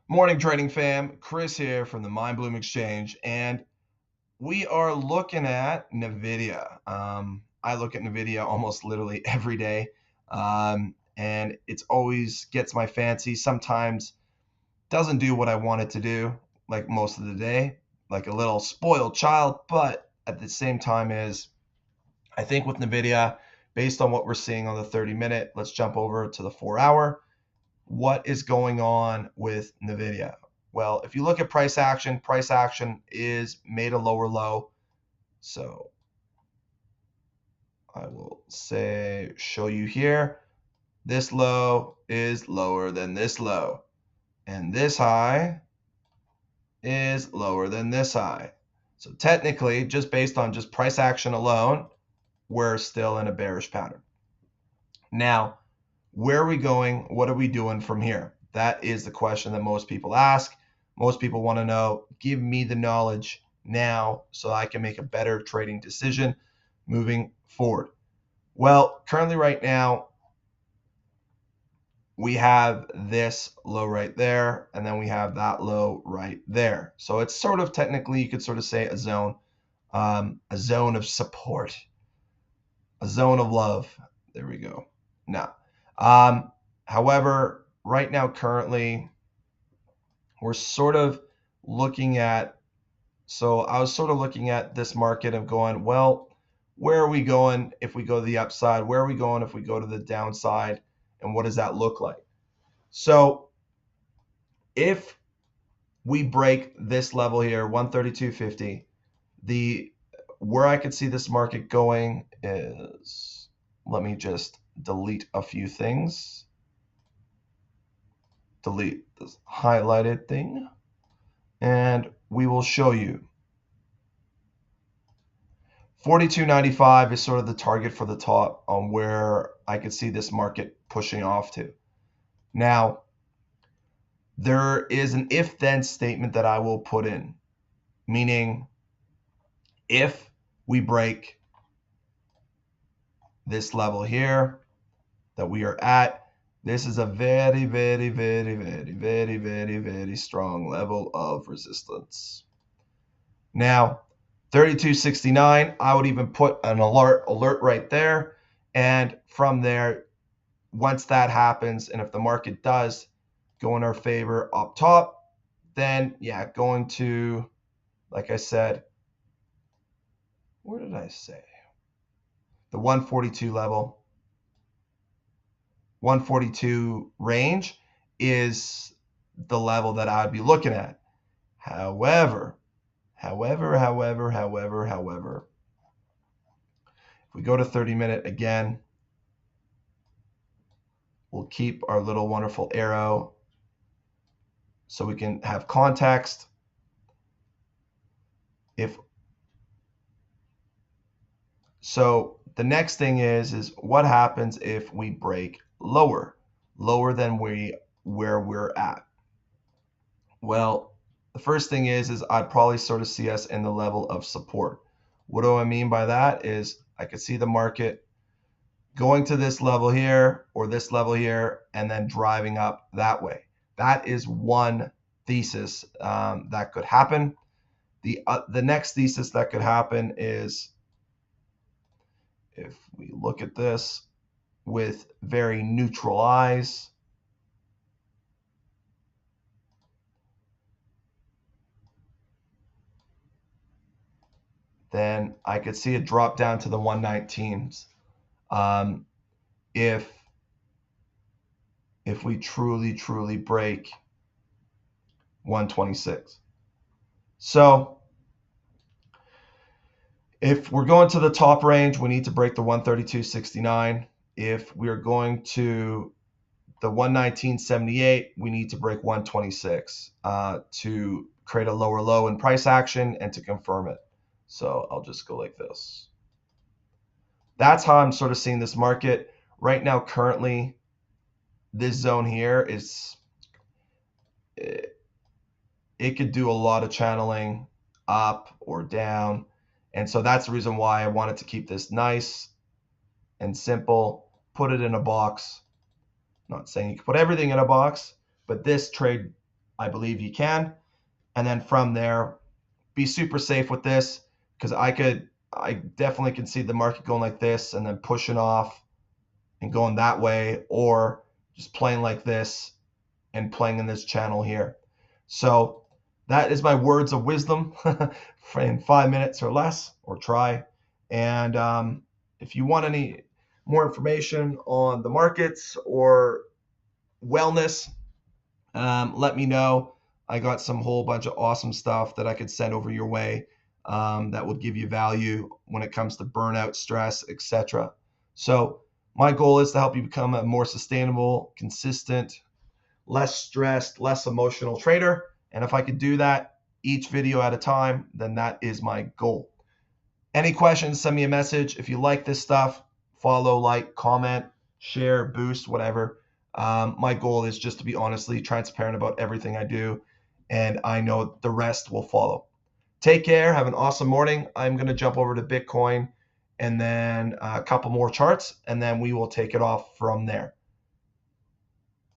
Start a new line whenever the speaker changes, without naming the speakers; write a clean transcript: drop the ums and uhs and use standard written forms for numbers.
Morning trading fam, Kris here from the Mindbloome Exchange, and we are looking at NVIDIA. I look at NVIDIA almost literally every day, and it's always gets my fancy. Sometimes doesn't do what I want it to do, like most of the day, like a little spoiled child, but at the same time I think with NVIDIA, based on what we're seeing on the 30-minute, let's jump over to the 4-hour. What is going on with NVIDIA? Well, if you look at price action is made a lower low. So I will show you here. This low is lower than this low. And this high is lower than this high. So technically, just based on just price action alone, we're still in a bearish pattern. Now, where are we going? What are we doing from here? That is the question that most people ask. Most people want to know, give me the knowledge now so I can make a better trading decision moving forward. Well, currently right now, we have this low right there, and then we have that low right there. So it's sort of technically, you could sort of say a zone of support, a zone of love. There we go. Now, however, right now, currently, we're sort of looking at, so I was sort of looking at this market and going, well, where are we going if we go to the upside? Where are we going if we go to the downside? And what does that look like? So if we break this level here, 132.50, where I could see this market going is, let me just delete a few things. Delete this highlighted thing, and we will show you. 42.95 is sort of the target for the top on where I could see this market pushing off to. Now, there is an if-then statement that I will put in, meaning if we break this level here that we are at, this is a very, very, very, very, very, very, very strong level of resistance. Now, 32.69, I would even put an alert right there. And from there, once that happens, and if the market does go in our favor up top, then yeah, going to, like I said, where did I say? The 142 level, 142 range is the level that I'd be looking at. However, if we go to 30-minute again, we'll keep our little wonderful arrow so we can have context. So the next thing is what happens if we break lower than where we're at? Well, the first thing is I'd probably sort of see us in the level of support. What do I mean by that? Is I could see the market going to this level here or this level here and then driving up that way. That is one thesis that could happen. The next thesis that could happen is, if we look at this with very neutral eyes, then I could see it drop down to the 119s. If we truly break 126. So if we're going to the top range, we need to break the 132.69. If we're going to the 119.78, we need to break 126 to create a lower low in price action and to confirm it. So I'll just go like this. That's how I'm sort of seeing this market right now. Currently, this zone here is, it could do a lot of channeling up or down. And so that's the reason why I wanted to keep this nice and simple, put it in a box. I'm not saying you can put everything in a box, but this trade I believe you can. And then from there, be super safe with this, because I definitely can see the market going like this and then pushing off and going that way, or just playing like this and playing in this channel here. So that is my words of wisdom in 5 minutes or less, or try. And if you want any more information on the markets or wellness, let me know. I got some whole bunch of awesome stuff that I could send over your way, that will give you value when it comes to burnout, stress, etc. So my goal is to help you become a more sustainable, consistent, less stressed, less emotional trader. And if I could do that each video at a time, then that is my goal. Any questions, send me a message. If you like this stuff, follow, like, comment, share, boost, whatever. My goal is just to be honestly transparent about everything I do, and I know the rest will follow. Take care. Have an awesome morning. I'm going to jump over to Bitcoin and then a couple more charts, and then we will take it off from there.